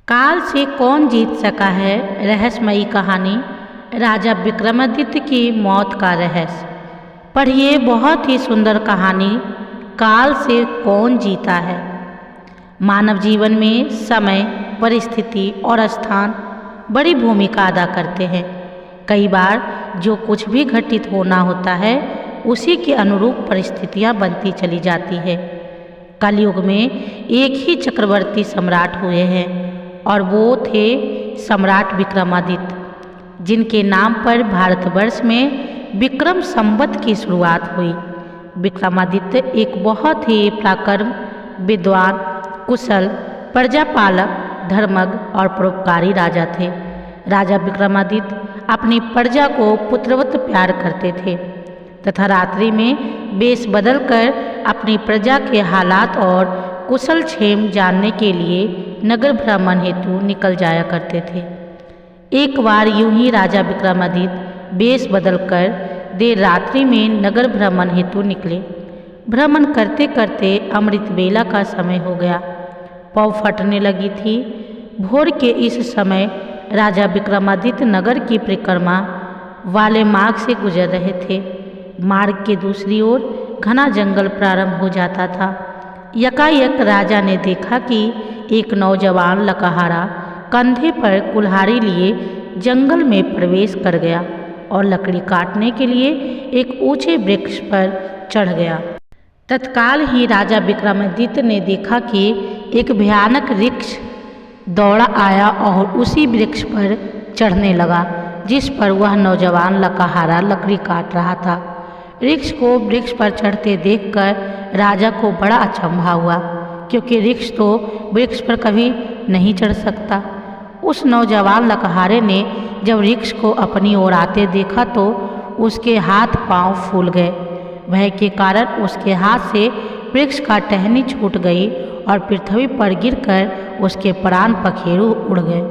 काल से कौन जीत सका है, रहस्यमयी कहानी राजा विक्रमादित्य की मौत का रहस्य। पढ़िए बहुत ही सुंदर कहानी काल से कौन जीता है। मानव जीवन में समय, परिस्थिति और स्थान बड़ी भूमिका अदा करते हैं। कई बार जो कुछ भी घटित होना होता है उसी के अनुरूप परिस्थितियां बनती चली जाती है। कलयुग में एक ही चक्रवर्ती सम्राट हुए हैं और वो थे सम्राट विक्रमादित्य, जिनके नाम पर भारतवर्ष में विक्रम संवत की शुरुआत हुई। विक्रमादित्य एक बहुत ही पराक्रम, विद्वान, कुशल, प्रजापालक, धर्मज्ञ और परोपकारी राजा थे। राजा विक्रमादित्य अपनी प्रजा को पुत्रवत प्यार करते थे तथा रात्रि में वेश बदलकर अपनी प्रजा के हालात और कुशल क्षेम जानने के लिए नगर भ्रमण हेतु निकल जाया करते थे। एक बार यूं ही राजा विक्रमादित्य वेश बदलकर देर रात्रि में नगर भ्रमण हेतु निकले। भ्रमण करते करते अमृत बेला का समय हो गया। पौ फटने लगी थी। भोर के इस समय राजा विक्रमादित्य नगर की परिक्रमा वाले मार्ग से गुजर रहे थे। मार्ग के दूसरी ओर घना जंगल प्रारंभ हो जाता था। यकायक राजा ने देखा कि एक नौजवान लकहारा कंधे पर कुल्हाड़ी लिए जंगल में प्रवेश कर गया और लकड़ी काटने के लिए एक ऊंचे वृक्ष पर चढ़ गया। तत्काल ही राजा विक्रमादित्य ने देखा कि एक भयानक वृक्ष दौड़ा आया और उसी वृक्ष पर चढ़ने लगा जिस पर वह नौजवान लकहारा लकड़ी काट रहा था। वृक्ष को वृक्ष पर चढ़ते देखकर राजा को बड़ा अचंभा हुआ, क्योंकि वृक्ष तो वृक्ष पर कभी नहीं चढ़ सकता। उस नौजवान लकहारे ने जब वृक्ष को अपनी ओर आते देखा तो उसके हाथ पांव फूल गए। भय के कारण उसके हाथ से वृक्ष का टहनी छूट गई और पृथ्वी पर गिरकर उसके प्राण पखेरु उड़ गए।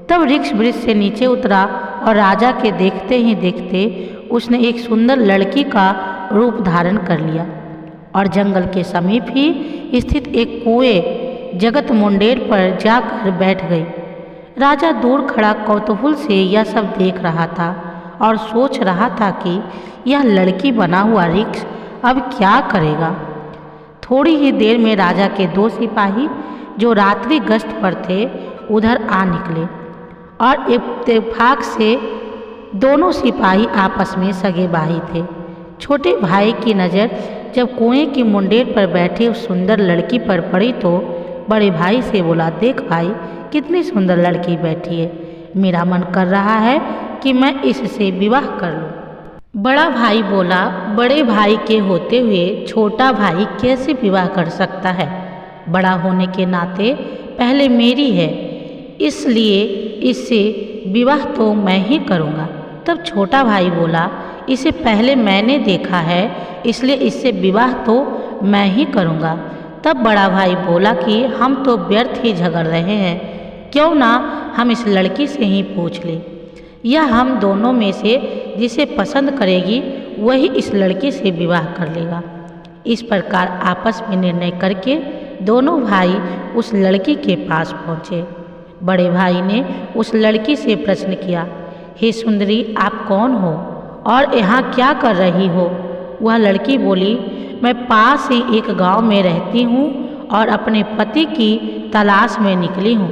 तब वृक्ष से नीचे उतरा और राजा के देखते ही देखते उसने एक सुंदर लड़की का रूप धारण कर लिया और जंगल के समीप ही स्थित एक कुएं जगत मुंडेर पर जाकर बैठ गई। राजा दूर खड़ा कौतूहल से यह सब देख रहा था और सोच रहा था कि यह लड़की बना हुआ वृक्ष अब क्या करेगा। थोड़ी ही देर में राजा के दो सिपाही जो रात्रि गश्त पर थे उधर आ निकले और इत्तेफाक से दोनों सिपाही आपस में सगे भाई थे। छोटे भाई की नज़र जब कुएं की मुंडेर पर बैठे उस सुंदर लड़की पर पड़ी तो बड़े भाई से बोला, देख भाई, कितनी सुंदर लड़की बैठी है। मेरा मन कर रहा है कि मैं इससे विवाह कर लूं। बड़ा भाई बोला, बड़े भाई के होते हुए छोटा भाई कैसे विवाह कर सकता है। बड़ा होने के नाते पहले मेरी है, इसलिए इससे विवाह तो मैं ही करूँगा। तब छोटा भाई बोला, इसे पहले मैंने देखा है, इसलिए इससे विवाह तो मैं ही करूँगा। तब बड़ा भाई बोला कि हम तो व्यर्थ ही झगड़ रहे हैं, क्यों ना हम इस लड़की से ही पूछ लें। यह हम दोनों में से जिसे पसंद करेगी वही इस लड़के से विवाह कर लेगा। इस प्रकार आपस में निर्णय करके दोनों भाई उस लड़की के पास पहुँचे। बड़े भाई ने उस लड़की से प्रश्न किया, हे सुंदरी, आप कौन हो और यहाँ क्या कर रही हो। वह लड़की बोली, मैं पास ही एक गांव में रहती हूँ और अपने पति की तलाश में निकली हूँ।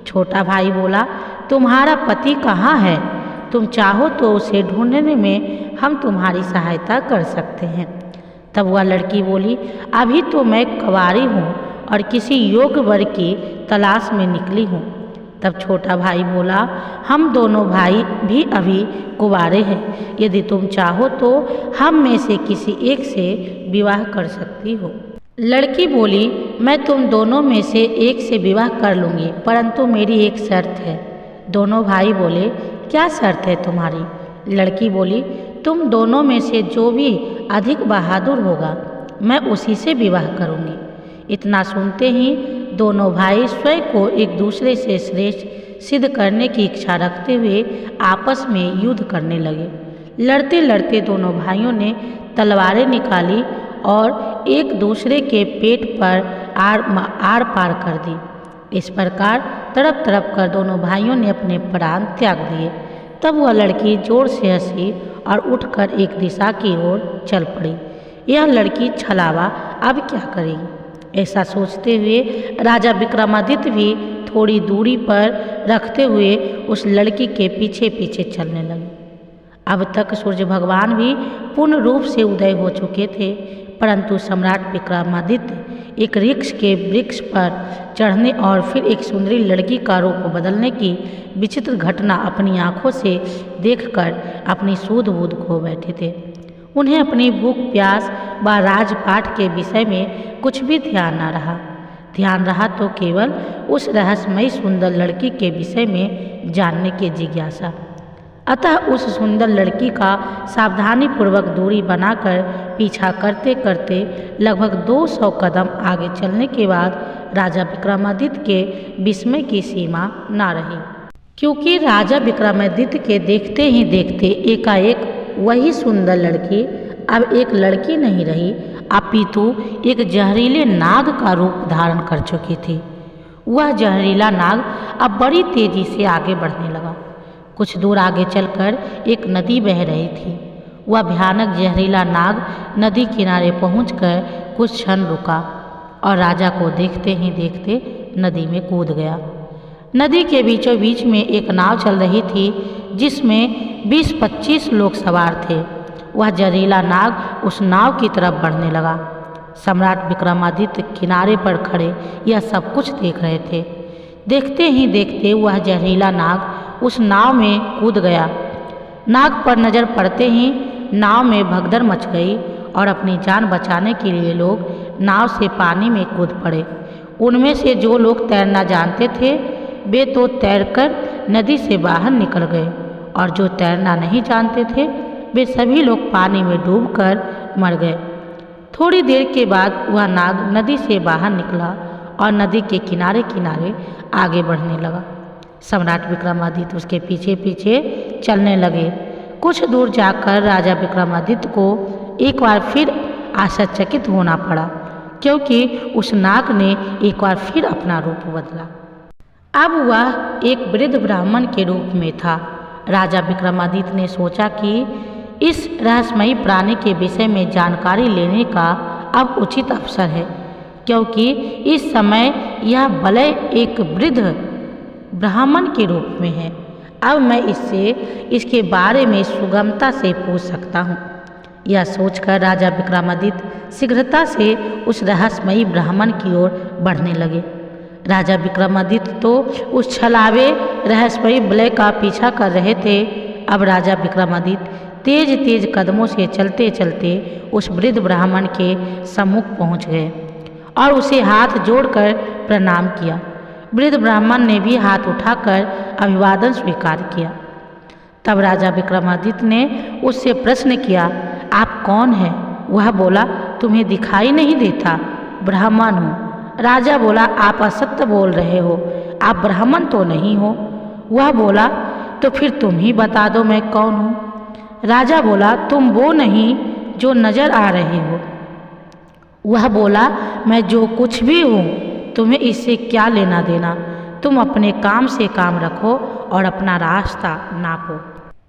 छोटा भाई बोला, तुम्हारा पति कहाँ है? तुम चाहो तो उसे ढूंढने में हम तुम्हारी सहायता कर सकते हैं। तब वह लड़की बोली, अभी तो मैं कुंवारी हूँ और किसी योग्य वर की तलाश में निकली हूँ। तब छोटा भाई बोला, हम दोनों भाई भी अभी कुंवारे हैं, यदि तुम चाहो तो हम में से किसी एक से विवाह कर सकती हो। लड़की बोली, मैं तुम दोनों में से एक से विवाह कर लूँगी, परंतु मेरी एक शर्त है। दोनों भाई बोले, क्या शर्त है तुम्हारी? लड़की बोली, तुम दोनों में से जो भी अधिक बहादुर होगा मैं उसी से विवाह करूँगी। इतना सुनते ही दोनों भाई स्वयं को एक दूसरे से श्रेष्ठ सिद्ध करने की इच्छा रखते हुए आपस में युद्ध करने लगे। लड़ते लड़ते दोनों भाइयों ने तलवारें निकाली और एक दूसरे के पेट पर आर पार कर दी। इस प्रकार तड़प तड़प कर दोनों भाइयों ने अपने प्राण त्याग दिए। तब वह लड़की जोर से हंसी और उठकर एक दिशा की ओर चल पड़ी। यह लड़की छलावा अब क्या करेगी, ऐसा सोचते हुए राजा विक्रमादित्य भी थोड़ी दूरी पर रखते हुए उस लड़की के पीछे पीछे चलने लगे। अब तक सूर्य भगवान भी पूर्ण रूप से उदय हो चुके थे, परंतु सम्राट विक्रमादित्य एक वृक्ष पर चढ़ने और फिर एक सुंदरी लड़की का रूप बदलने की विचित्र घटना अपनी आंखों से देखकर अपनी सूध बूध खो बैठे थे। उन्हें अपनी भूख प्यास व राजपाट के विषय में कुछ भी ध्यान न रहा। ध्यान रहा तो केवल उस रहस्यमयी सुंदर लड़की के विषय में जानने की जिज्ञासा। अतः उस सुंदर लड़की का सावधानीपूर्वक दूरी बनाकर पीछा करते करते लगभग 200 कदम आगे चलने के बाद राजा विक्रमादित्य के विस्मय की सीमा न रही, क्योंकि राजा विक्रमादित्य के देखते ही देखते एकाएक वही सुंदर लड़की अब एक लड़की नहीं रही, अपितु एक जहरीले नाग का रूप धारण कर चुकी थी। वह जहरीला नाग अब बड़ी तेजी से आगे बढ़ने लगा। कुछ दूर आगे चलकर एक नदी बह रही थी। वह भयानक जहरीला नाग नदी किनारे पहुंचकर कुछ क्षण रुका और राजा को देखते ही देखते नदी में कूद गया। नदी के बीचों बीच में एक नाव चल रही थी जिसमें 20-25 लोग सवार थे। वह जहरीला नाग उस नाव की तरफ बढ़ने लगा। सम्राट विक्रमादित्य किनारे पर खड़े यह सब कुछ देख रहे थे। देखते ही देखते वह जहरीला नाग उस नाव में कूद गया। नाग पर नज़र पड़ते ही नाव में भगदड़ मच गई और अपनी जान बचाने के लिए लोग नाव से पानी में कूद पड़े। उनमें से जो लोग तैरना जानते थे वे तो तैरकर नदी से बाहर निकल गए और जो तैरना नहीं जानते थे वे सभी लोग पानी में डूबकर मर गए। थोड़ी देर के बाद वह नाग नदी से बाहर निकला और नदी के किनारे किनारे आगे बढ़ने लगा। सम्राट विक्रमादित्य उसके पीछे पीछे चलने लगे। कुछ दूर जाकर राजा विक्रमादित्य को एक बार फिर आश्चर्यचकित होना पड़ा, क्योंकि उस नाग ने एक बार फिर अपना रूप बदला। अब वह एक वृद्ध ब्राह्मण के रूप में था। राजा विक्रमादित्य ने सोचा कि इस रहस्यमयी प्राणी के विषय में जानकारी लेने का अब उचित अवसर है, क्योंकि इस समय यह भले एक वृद्ध ब्राह्मण के रूप में है। अब मैं इससे इसके बारे में सुगमता से पूछ सकता हूँ। यह सोचकर राजा विक्रमादित्य शीघ्रता से उस रहस्यमयी ब्राह्मण की ओर बढ़ने लगे। राजा विक्रमादित्य तो उस छलावे रहस्यमयी बलय का पीछा कर रहे थे। अब राजा विक्रमादित्य तेज तेज कदमों से चलते चलते उस वृद्ध ब्राह्मण के सम्मुख पहुँच गए और उसे हाथ जोड़कर प्रणाम किया। वृद्ध ब्राह्मण ने भी हाथ उठाकर अभिवादन स्वीकार किया। तब राजा विक्रमादित्य ने उससे प्रश्न किया, आप कौन हैं? वह बोला, तुम्हें दिखाई नहीं देता? ब्राह्मण हूँ। राजा बोला, आप असत्य बोल रहे हो, आप ब्राह्मण तो नहीं हो। वह बोला, तो फिर तुम ही बता दो मैं कौन हूँ। राजा बोला, तुम वो नहीं जो नजर आ रहे हो। वह बोला, मैं जो कुछ भी हूँ, तुम्हें इससे क्या लेना देना? तुम अपने काम से काम रखो और अपना रास्ता नापो।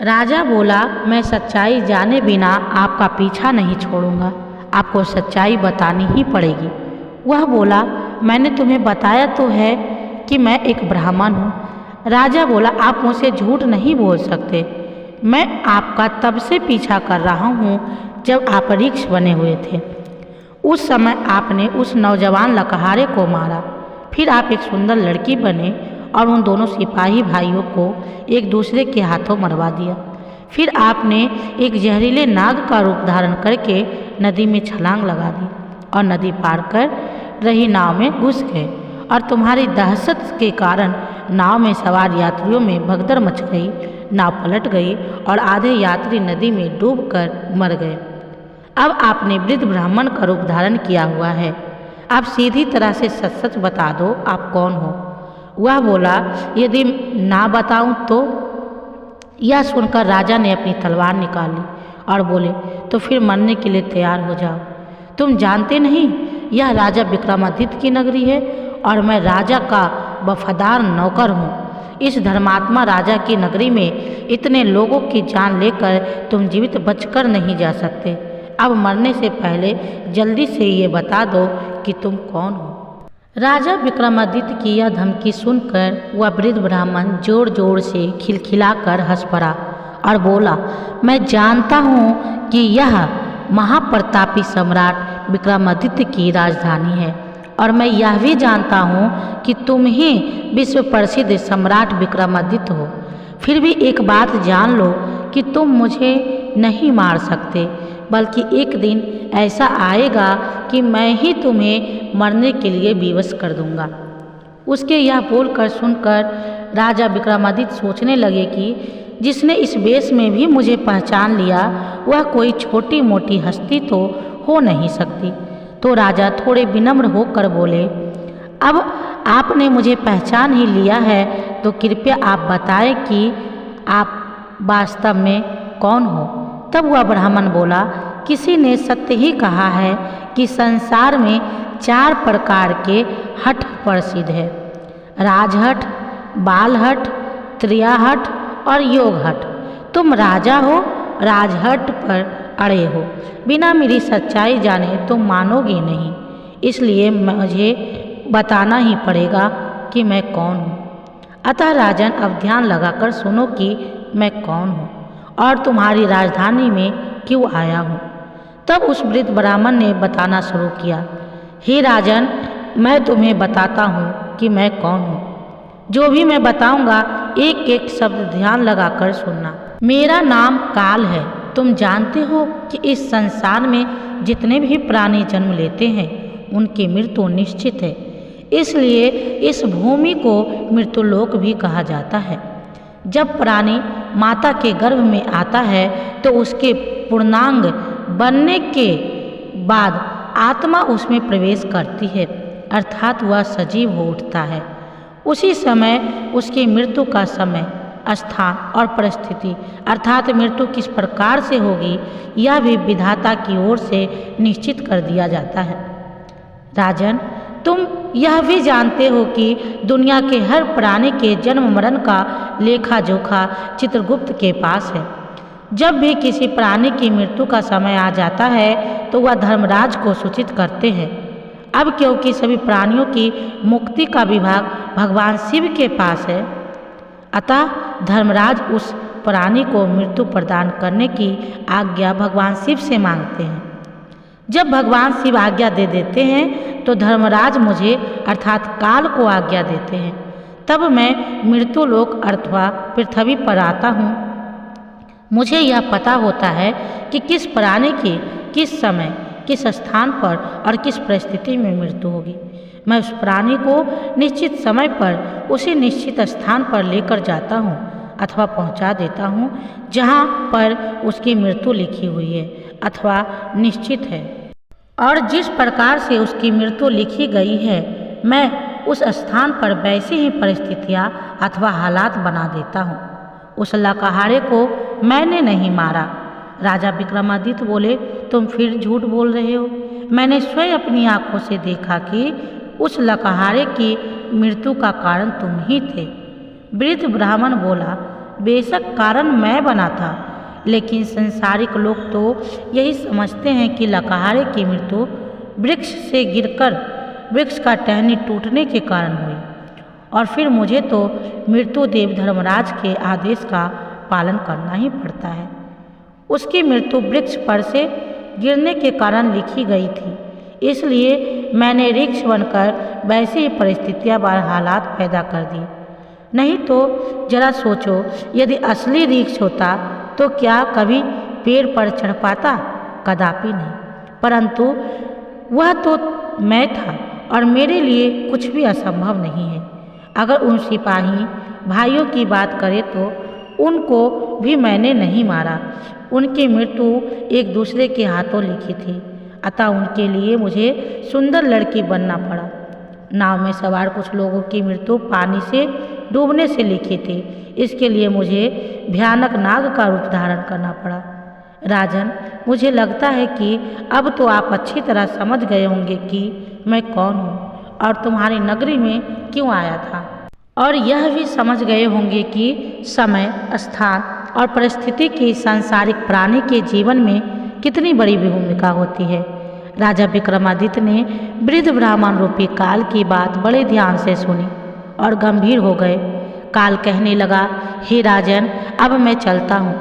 राजा बोला, मैं सच्चाई जाने बिना आपका पीछा नहीं छोड़ूंगा, आपको सच्चाई बतानी ही पड़ेगी। वह बोला, मैंने तुम्हें बताया तो है कि मैं एक ब्राह्मण हूँ। राजा बोला, आप मुझसे झूठ नहीं बोल सकते। मैं आपका तब से पीछा कर रहा हूँ जब आप वृक्ष बने हुए थे। उस समय आपने उस नौजवान लकहारे को मारा, फिर आप एक सुंदर लड़की बने और उन दोनों सिपाही भाइयों को एक दूसरे के हाथों मरवा दिया। फिर आपने एक जहरीले नाग का रूप धारण करके नदी में छलांग लगा दी और नदी पार कर रही नाव में घुस गए और तुम्हारी दहशत के कारण नाव में सवार यात्रियों में भगदड़ मच गई। नाव पलट गई और आधे यात्री नदी में डूबकर मर गए। अब आपने वृद्ध ब्राह्मण का रूप धारण किया हुआ है। आप सीधी तरह से सच सच बता दो, आप कौन हो? वह बोला, यदि ना बताऊं तो? यह सुनकर राजा ने अपनी तलवार निकाली और बोले, तो फिर मरने के लिए तैयार हो जाओ। तुम जानते नहीं यह राजा विक्रमादित्य की नगरी है और मैं राजा का वफादार नौकर हूँ। इस धर्मात्मा राजा की नगरी में इतने लोगों की जान लेकर तुम जीवित बचकर नहीं जा सकते। अब मरने से पहले जल्दी से ये बता दो कि तुम कौन हो। राजा विक्रमादित्य की यह धमकी सुनकर वह वृद्ध ब्राह्मण जोर जोर से खिलखिलाकर हंस पड़ा और बोला, मैं जानता हूँ कि यह महाप्रतापी सम्राट विक्रमादित्य की राजधानी है और मैं यह भी जानता हूँ कि तुम ही विश्व प्रसिद्ध सम्राट विक्रमादित्य हो। फिर भी एक बात जान लो कि तुम मुझे नहीं मार सकते, बल्कि एक दिन ऐसा आएगा कि मैं ही तुम्हें मरने के लिए विवश कर दूंगा। उसके यह बोलकर सुनकर राजा विक्रमादित्य सोचने लगे कि जिसने इस वेश में भी मुझे पहचान लिया वह कोई छोटी मोटी हस्ती तो हो नहीं सकती। तो राजा थोड़े विनम्र होकर बोले, अब आपने मुझे पहचान ही लिया है तो कृपया आप बताएं कि आप वास्तव में कौन हो। तब वह ब्राह्मण बोला, किसी ने सत्य ही कहा है कि संसार में 4 प्रकार के हठ प्रसिद्ध है, राजहठ, बालहठ, त्रियाहठ और योगहठ। तुम राजा हो, राजहठ पर अड़े हो। बिना मेरी सच्चाई जाने तुम मानोगे नहीं, इसलिए मुझे बताना ही पड़ेगा कि मैं कौन हूँ। अतः राजन, अब ध्यान लगाकर सुनो कि मैं कौन हूँ और तुम्हारी राजधानी में क्यों आया हूँ। तब उस वृद्ध ब्राह्मण ने बताना शुरू किया, हे राजन, मैं तुम्हें बताता हूँ कि मैं कौन हूँ। जो भी मैं बताऊंगा एक एक शब्द ध्यान लगाकर सुनना। मेरा नाम काल है। तुम जानते हो कि इस संसार में जितने भी प्राणी जन्म लेते हैं उनकी मृत्यु निश्चित है, इसलिए इस भूमि को मृत्युलोक भी कहा जाता है। जब प्राणी माता के गर्भ में आता है तो उसके पूर्णांग बनने के बाद आत्मा उसमें प्रवेश करती है, अर्थात वह सजीव हो उठता है। उसी समय उसकी मृत्यु का समय, स्थान और परिस्थिति अर्थात मृत्यु किस प्रकार से होगी यह भी विधाता की ओर से निश्चित कर दिया जाता है। राजन, तुम यह भी जानते हो कि दुनिया के हर प्राणी के जन्म मरण का लेखा जोखा चित्रगुप्त के पास है। जब भी किसी प्राणी की मृत्यु का समय आ जाता है तो वह धर्मराज को सूचित करते हैं। अब क्योंकि सभी प्राणियों की मुक्ति का विभाग भगवान शिव के पास है, अतः धर्मराज उस प्राणी को मृत्यु प्रदान करने की आज्ञा भगवान शिव से मांगते हैं। जब भगवान शिव आज्ञा दे देते हैं तो धर्मराज मुझे अर्थात काल को आज्ञा देते हैं। तब मैं मृत्युलोक अथवा पृथ्वी पर आता हूँ। मुझे यह पता होता है कि किस प्राणी की किस समय, किस स्थान पर और किस परिस्थिति में मृत्यु होगी। मैं उस प्राणी को निश्चित समय पर उसी निश्चित स्थान पर लेकर जाता हूँ अथवा पहुँचा देता हूँ जहाँ पर उसकी मृत्यु लिखी हुई है अथवा निश्चित है। और जिस प्रकार से उसकी मृत्यु लिखी गई है मैं उस स्थान पर वैसे ही परिस्थितियाँ अथवा हालात बना देता हूँ। उस लकहारे को मैंने नहीं मारा। राजा विक्रमादित्य बोले, तुम फिर झूठ बोल रहे हो। मैंने स्वयं अपनी आंखों से देखा कि उस लकहारे की मृत्यु का कारण तुम ही थे। वृद्ध ब्राह्मण बोला, बेशक कारण मैं बना था, लेकिन संसारिक लोग तो यही समझते हैं कि लकहारे की मृत्यु वृक्ष से गिरकर वृक्ष का टहनी टूटने के कारण हुई और फिर मुझे तो मृत्युदेव धर्मराज के आदेश का पालन करना ही पड़ता है। उसकी मृत्यु वृक्ष पर से गिरने के कारण लिखी गई थी, इसलिए मैंने वृक्ष बनकर वैसी ही परिस्थितियाँ व हालात पैदा कर दी। नहीं तो जरा सोचो, यदि असली वृक्ष होता तो क्या कभी पेड़ पर चढ़ पाता? कदापि नहीं। परंतु वह तो मैं था और मेरे लिए कुछ भी असंभव नहीं है। अगर उन सिपाही भाइयों की बात करें तो उनको भी मैंने नहीं मारा। उनकी मृत्यु एक दूसरे के हाथों लिखी थी, अतः उनके लिए मुझे सुंदर लड़की बनना पड़ा। नाव में सवार कुछ लोगों की मृत्यु पानी से डूबने से लिखी थी, इसके लिए मुझे भयानक नाग का रूप धारण करना पड़ा। राजन, मुझे लगता है कि अब तो आप अच्छी तरह समझ गए होंगे कि मैं कौन हूँ और तुम्हारी नगरी में क्यों आया था। और यह भी समझ गए होंगे कि समय, स्थान और परिस्थिति की सांसारिक प्राणी के जीवन में कितनी बड़ी भूमिका होती है। राजा विक्रमादित्य ने वृद्ध ब्राह्मण रूपी काल की बात बड़े ध्यान से सुनी और गंभीर हो गए। काल कहने लगा, हे राजन, अब मैं चलता हूँ।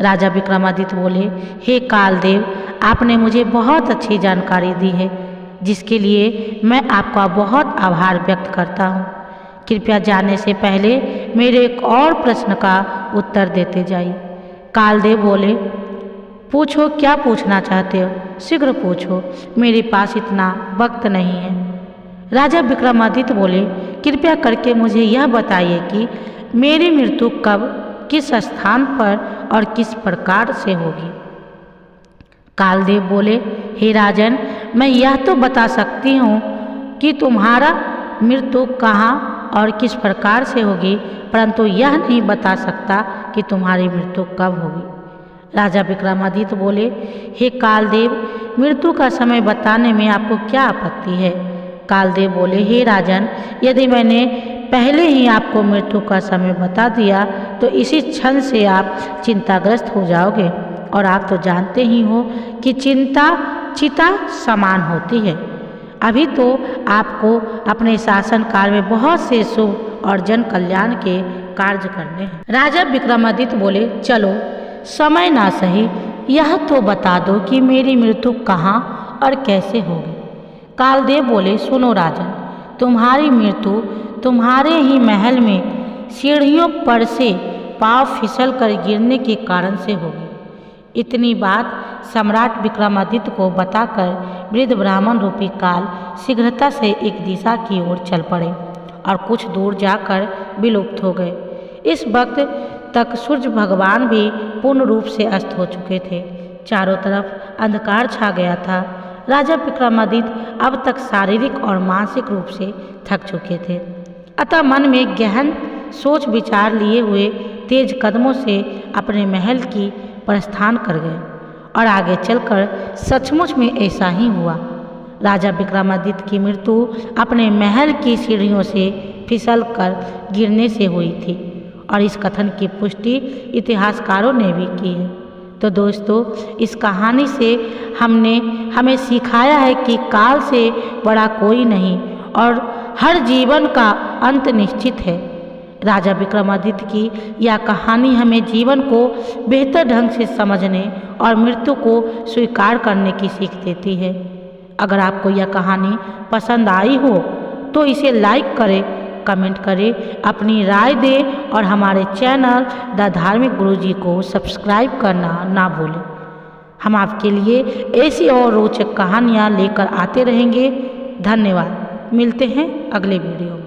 राजा विक्रमादित्य बोले, हे कालदेव, आपने मुझे बहुत अच्छी जानकारी दी है, जिसके लिए मैं आपका बहुत आभार व्यक्त करता हूँ। कृपया जाने से पहले मेरे एक और प्रश्न का उत्तर देते जाइए। कालदेव बोले, पूछो, क्या पूछना चाहते हो? शीघ्र पूछो, मेरे पास इतना वक्त नहीं है। राजा विक्रमादित्य बोले, कृपया करके मुझे यह बताइए कि मेरी मृत्यु कब, किस स्थान पर और किस प्रकार से होगी। कालदेव बोले, हे राजन, मैं यह तो बता सकती हूँ कि तुम्हारा मृत्यु कहाँ और किस प्रकार से होगी, परंतु यह नहीं बता सकता कि तुम्हारी मृत्यु कब होगी। राजा विक्रमादित्य बोले, हे कालदेव, मृत्यु का समय बताने में आपको क्या आपत्ति है? कालदेव बोले, हे राजन, यदि मैंने पहले ही आपको मृत्यु का समय बता दिया तो इसी क्षण से आप चिंताग्रस्त हो जाओगे, और आप तो जानते ही हो कि चिंता चिता समान होती है। अभी तो आपको अपने शासन काल में बहुत से शुभ और जन कल्याण के कार्य करने हैं। राजा विक्रमादित्य बोले, चलो, समय ना सही, यह तो बता दो कि मेरी मृत्यु कहाँ और कैसे होगी। कालदेव बोले, सुनो राजन, तुम्हारी मृत्यु तुम्हारे ही महल में सीढ़ियों पर से पाँव फिसल कर गिरने के कारण से होगी। इतनी बात सम्राट विक्रमादित्य को बताकर वृद्ध ब्राह्मण रूपी काल शीघ्रता से एक दिशा की ओर चल पड़े और कुछ दूर जाकर विलुप्त हो गए। इस वक्त तक सूर्य भगवान भी पूर्ण रूप से अस्त हो चुके थे। चारों तरफ अंधकार छा गया था। राजा विक्रमादित्य अब तक शारीरिक और मानसिक रूप से थक चुके थे, अतः मन में गहन सोच विचार लिए हुए तेज कदमों से अपने महल की प्रस्थान कर गए। और आगे चलकर सचमुच में ऐसा ही हुआ। राजा विक्रमादित्य की मृत्यु अपने महल की सीढ़ियों से फिसलकर गिरने से हुई थी, और इस कथन की पुष्टि इतिहासकारों ने भी की है। तो दोस्तों, इस कहानी से हमें सिखाया है कि काल से बड़ा कोई नहीं और हर जीवन का अंत निश्चित है। राजा विक्रमादित्य की यह कहानी हमें जीवन को बेहतर ढंग से समझने और मृत्यु को स्वीकार करने की सीख देती है। अगर आपको यह कहानी पसंद आई हो तो इसे लाइक करें, कमेंट करें, अपनी राय दें और हमारे चैनल द धार्मिक गुरुजी को सब्सक्राइब करना ना भूलें। हम आपके लिए ऐसी और रोचक कहानियाँ लेकर आते रहेंगे। धन्यवाद। मिलते हैं अगले वीडियो में।